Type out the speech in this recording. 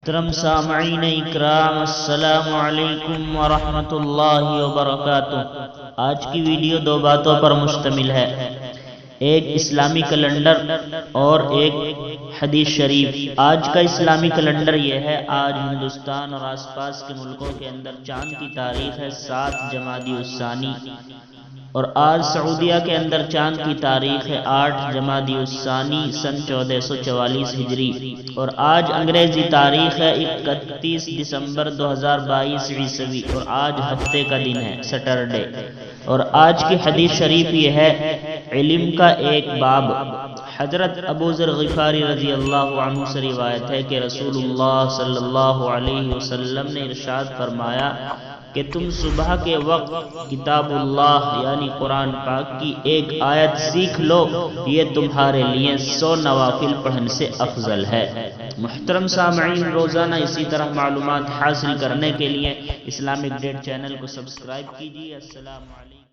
محترم سامعین اکرام، السلام علیکم ورحمۃ اللہ وبرکاتہ۔ آج کی ویڈیو دو باتوں پر مشتمل ہے، ایک اسلامی کیلنڈر اور ایک حدیث شریف۔ آج کا اسلامی کیلنڈر یہ ہے، آج ہندوستان اور آس پاس کے ملکوں کے اندر چاند کی تاریخ ہے 7 جمادی الثانی، اور آج سعودیہ کے اندر چاند کی تاریخ ہے 8 جمادی الثانی سن 1444 ہجری، اور آج انگریزی تاریخ ہے 31 دسمبر 2022 عیسوی، اور آج ہفتے کا دن ہے سیٹرڈے۔ اور آج کی حدیث شریف یہ ہے، علم کا ایک باب۔ حضرت ابو ذر غفاری رضی اللہ عنہ سے روایت ہے کہ رسول اللہ صلی اللہ علیہ وسلم نے ارشاد فرمایا کہ تم صبح کے وقت کتاب اللہ یعنی قرآن پاک کی ایک آیت سیکھ لو، یہ تمہارے لیے 100 نوافل پڑھنے سے افضل ہے۔ محترم سامعین، روزانہ اسی طرح معلومات حاصل کرنے کے لیے اسلامک ڈیٹ چینل کو سبسکرائب کیجیے۔ السلام علیکم۔